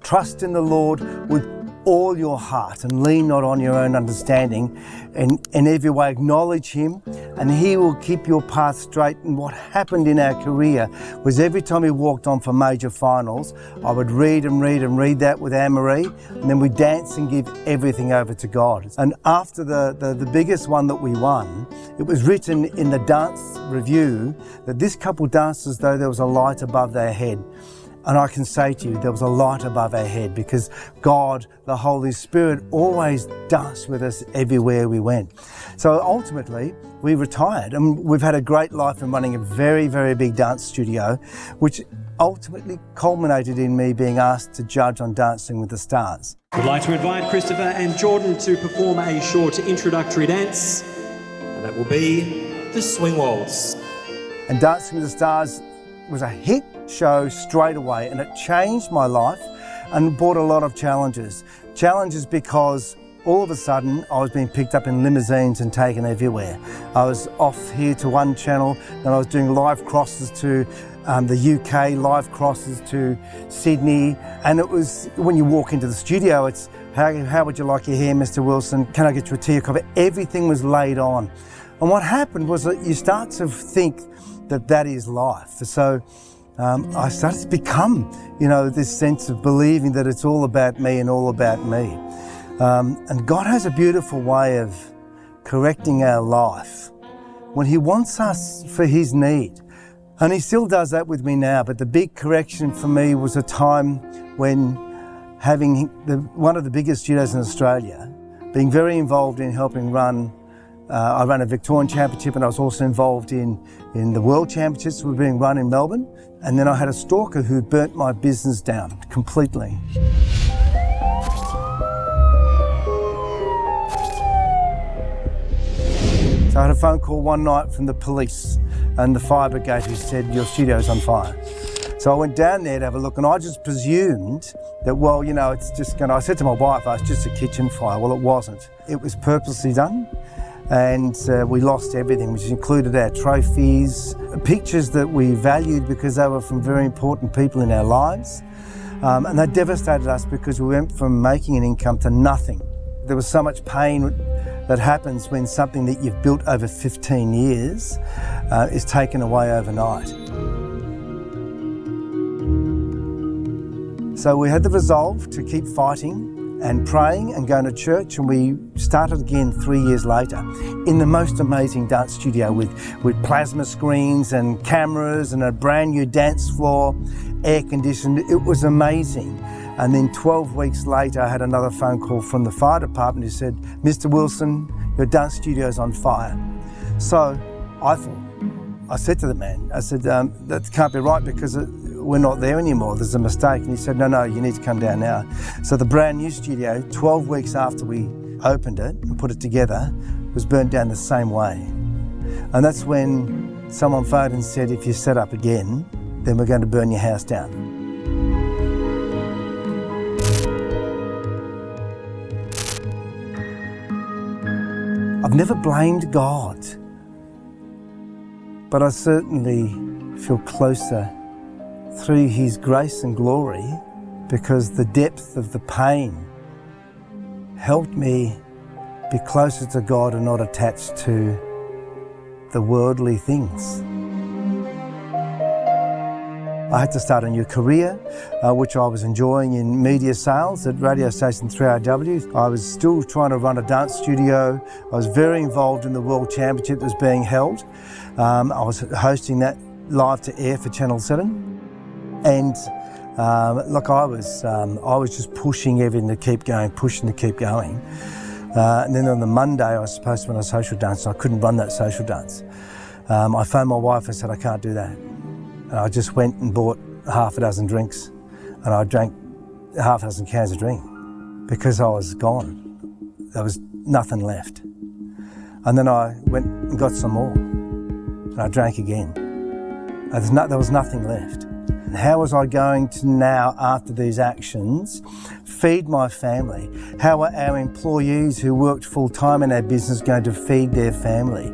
Trust in the Lord with all your heart and lean not on your own understanding, and in every way acknowledge Him, and He will keep your path straight. And what happened in our career was every time we walked on for major finals, I would read that with Anne-Marie, and then we dance and give everything over to God. And after the biggest one that we won, it was written in the dance review that this couple danced as though there was a light above their head. And I can say to you, there was a light above our head, because God, the Holy Spirit, always danced with us everywhere we went. So ultimately, we retired, and we've had a great life in running a very, very big dance studio, which ultimately culminated in me being asked to judge on Dancing with the Stars. We'd like to invite Christopher and Jordan to perform a short introductory dance, and that will be the Swing Waltz. And Dancing with the Stars was a hit show straight away, and it changed my life and brought a lot of challenges. Challenges because all of a sudden I was being picked up in limousines and taken everywhere. I was off here to one channel, and I was doing live crosses to the UK, live crosses to Sydney, and it was, when you walk into the studio, it's how would you like your hair, Mr. Wilson? Can I get you a tea or coffee? Everything was laid on. And what happened was that you start to think that is life. So I started to become, this sense of believing that it's all about me and all about me. And God has a beautiful way of correcting our life when He wants us for His need. And He still does that with me now. But the big correction for me was a time when having one of the biggest studios in Australia, being very involved in helping run I ran a Victorian Championship, and I was also involved in the World Championships that were being run in Melbourne. And then I had a stalker who burnt my business down completely. So I had a phone call one night from the police and the fire brigade who said, your studio's on fire. So I went down there to have a look, and I just presumed that, it's just I said to my wife, it's just a kitchen fire. Well, it wasn't. It was purposely done. And we lost everything, which included our trophies, pictures that we valued because they were from very important people in our lives. And they devastated us because we went from making an income to nothing. There was so much pain that happens when something that you've built over 15 years is taken away overnight. So we had the resolve to keep fighting and praying and going to church, and we started again 3 years later in the most amazing dance studio with plasma screens and cameras and a brand new dance floor, air conditioned. It was amazing. And then 12 weeks later, I had another phone call from the fire department who said, Mr. Wilson, your dance studio's on fire. So I said to the man, that can't be right, because we're not there anymore, there's a mistake. And he said, no, you need to come down now. So the brand new studio, 12 weeks after we opened it and put it together, was burnt down the same way. And that's when someone phoned and said, if you set up again, then we're going to burn your house down. I've never blamed God, but I certainly feel closer through His grace and glory, because the depth of the pain helped me be closer to God and not attached to the worldly things. I had to start a new career, which I was enjoying in media sales at radio station 3RW. I was still trying to run a dance studio. I was very involved in the World Championship that was being held. I was hosting that live to air for Channel 7. And I was just pushing everything to keep going, and then on the Monday, I was supposed to run a social dance, and I couldn't run that social dance. I phoned my wife and said, I can't do that. And I just went and bought half a dozen drinks, and I drank half a dozen cans of drink because I was gone. There was nothing left. And then I went and got some more, and I drank again. There was nothing left. How was I going to now, after these actions, feed my family? How were our employees who worked full-time in our business going to feed their family?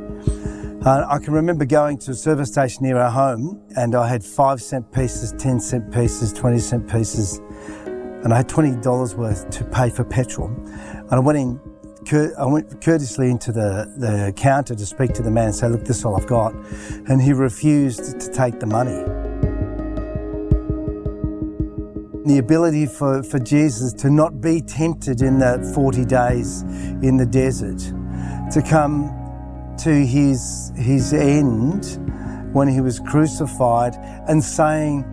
I can remember going to a service station near our home, and I had 5 cent pieces, 10 cent pieces, 20 cent pieces, and I had $20 worth to pay for petrol. And I went courteously into the counter to speak to the man and say, look, this is all I've got. And he refused to take the money. The ability for Jesus to not be tempted in that 40 days in the desert, to come to his end when he was crucified and saying,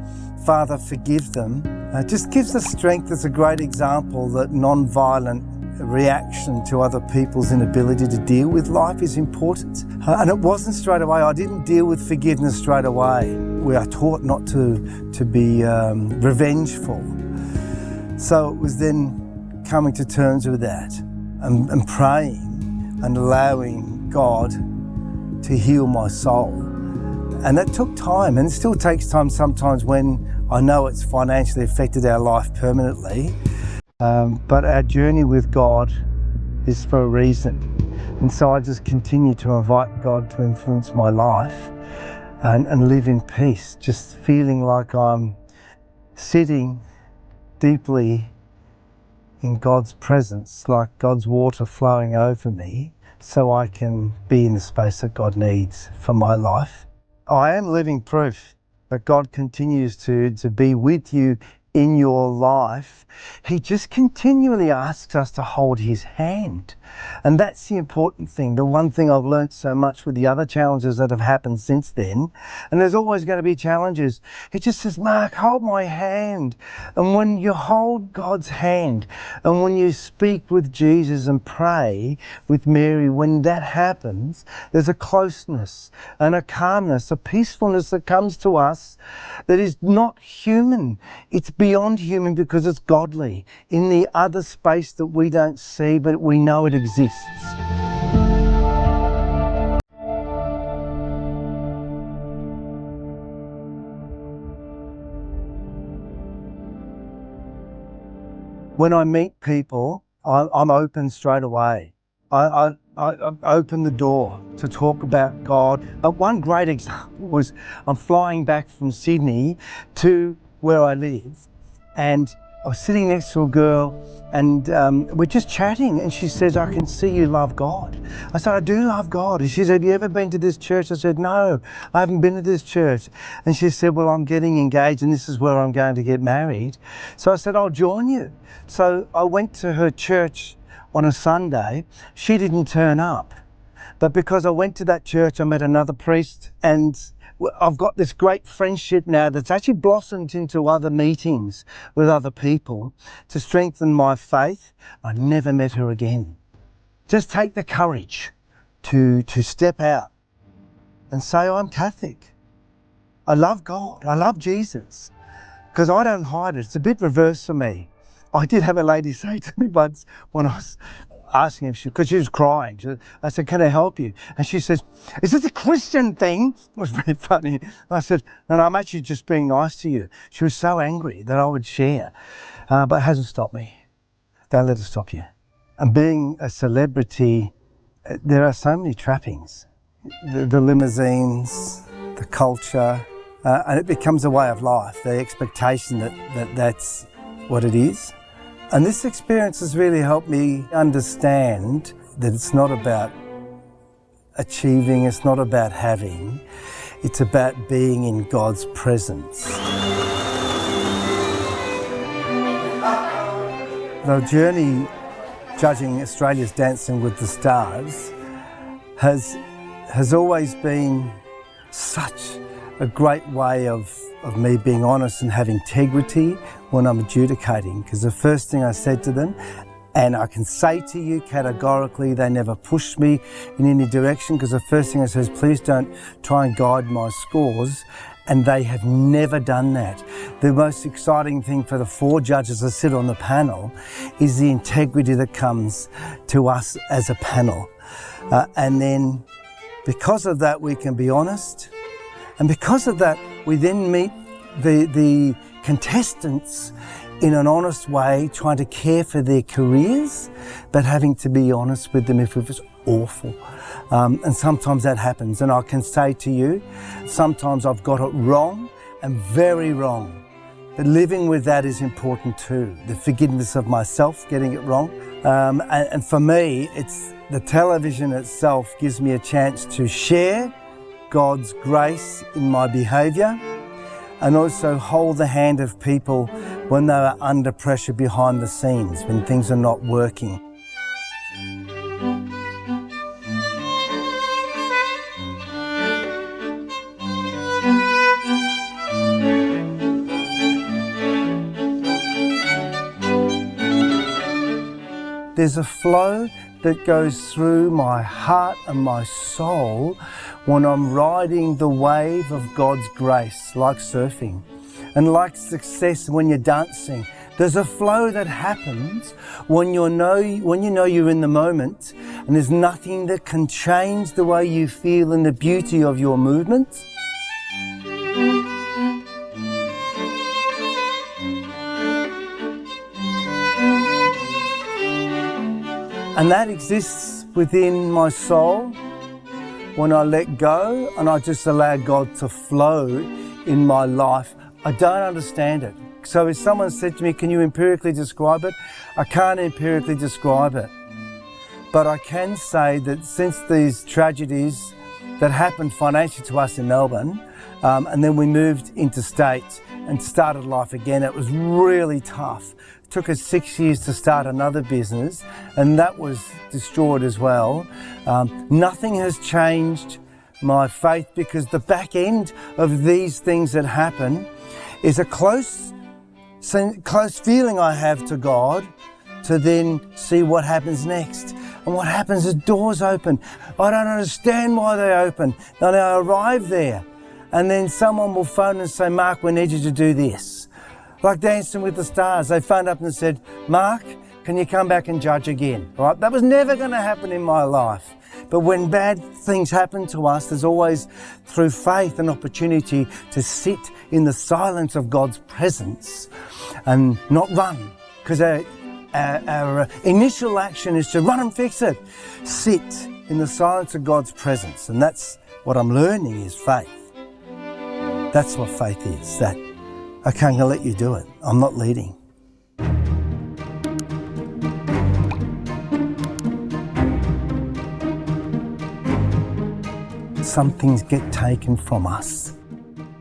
Father, forgive them, just gives us strength. It's a great example that non-violent reaction to other people's inability to deal with life is important. And it wasn't straight away. I didn't deal with forgiveness straight away. We are taught not to be revengeful. So it was then coming to terms with that and praying and allowing God to heal my soul. And that took time, and it still takes time sometimes when I know it's financially affected our life permanently. But our journey with God is for a reason. And so I just continue to invite God to influence my life and live in peace, just feeling like I'm sitting deeply in God's presence, like God's water flowing over me, so I can be in the space that God needs for my life. I am living proof that God continues to be with you in your life. He just continually asks us to hold his hand. And that's the important thing. The one thing I've learned so much with the other challenges that have happened since then, and there's always going to be challenges, he just says, Mark, hold my hand. And when you hold God's hand, and when you speak with Jesus and pray with Mary, when that happens, there's a closeness and a calmness, a peacefulness that comes to us that is not human. It's beyond human because it's godly, in the other space that we don't see, but we know it exists. When I meet people, I'm open straight away. I open the door to talk about God. One great example was I'm flying back from Sydney to where I live, and I was sitting next to a girl, and we're just chatting, and she says, I can see you love God. I said, I do love God. And she said, have you ever been to this church? I said, no, I haven't been to this church. And she said, well, I'm getting engaged and this is where I'm going to get married. So I said, I'll join you. So I went to her church on a Sunday. She didn't turn up. But because I went to that church, I met another priest, and I've got this great friendship now that's actually blossomed into other meetings with other people to strengthen my faith. I never met her again. Just take the courage to step out and say, I'm Catholic. I love God. I love Jesus. Because I don't hide it. It's a bit reverse for me. I did have a lady say to me once when I was asking if because she was crying. I said, can I help you? And she says, is this a Christian thing? It was very funny. I said, no, I'm actually just being nice to you. She was so angry that I would share, but it hasn't stopped me. Don't let it stop you. And being a celebrity, there are so many trappings. The limousines, the culture, and it becomes a way of life, the expectation that's what it is. And this experience has really helped me understand that it's not about achieving, it's not about having, it's about being in God's presence. The journey judging Australia's Dancing with the Stars has always been such a great way of me being honest and have integrity when I'm adjudicating, because the first thing I said to them, and I can say to you categorically, they never pushed me in any direction, because the first thing I said is, please don't try and guide my scores, and they have never done that. The most exciting thing for the 4 judges that sit on the panel is the integrity that comes to us as a panel. And then because of that, we can be honest. And because of that, we then meet the contestants in an honest way, trying to care for their careers, but having to be honest with them if it was awful. And sometimes that happens. And I can say to you, sometimes I've got it wrong and very wrong. living with that is important too. The forgiveness of myself, getting it wrong. And for me, it's the television itself gives me a chance to share God's grace in my behaviour and also hold the hand of people when they are under pressure behind the scenes, when things are not working. There's a flow that goes through my heart and my soul when I'm riding the wave of God's grace, like surfing, and like success when you're dancing. There's a flow that happens when you know you're in the moment, and there's nothing that can change the way you feel and the beauty of your movement. And that exists within my soul when I let go and I just allow God to flow in my life. I don't understand it. So if someone said to me, can you empirically describe it? I can't empirically describe it. But I can say that since these tragedies that happened financially to us in Melbourne, and then we moved interstate and started life again, it was really tough. It took us 6 years to start another business, and that was destroyed as well. Nothing has changed my faith, because the back end of these things that happen is a close feeling I have to God to then see what happens next. And what happens is doors open. I don't understand why they open. Then I arrive there, and then someone will phone and say, Mark, we need you to do this. Like Dancing with the Stars, they phoned up and said, Mark, can you come back and judge again? Right? That was never going to happen in my life. But when bad things happen to us, there's always, through faith, an opportunity to sit in the silence of God's presence and not run. Because our initial action is to run and fix it. Sit in the silence of God's presence. And that's what I'm learning, is faith. That's what faith is. That, okay, I'm going to let you do it. I'm not leading. Some things get taken from us,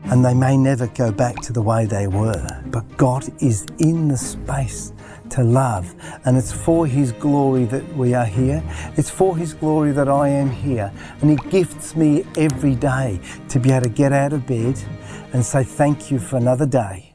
and they may never go back to the way they were. But God is in the space to love, and it's for His glory that we are here. It's for His glory that I am here. And He gifts me every day to be able to get out of bed and say thank you for another day.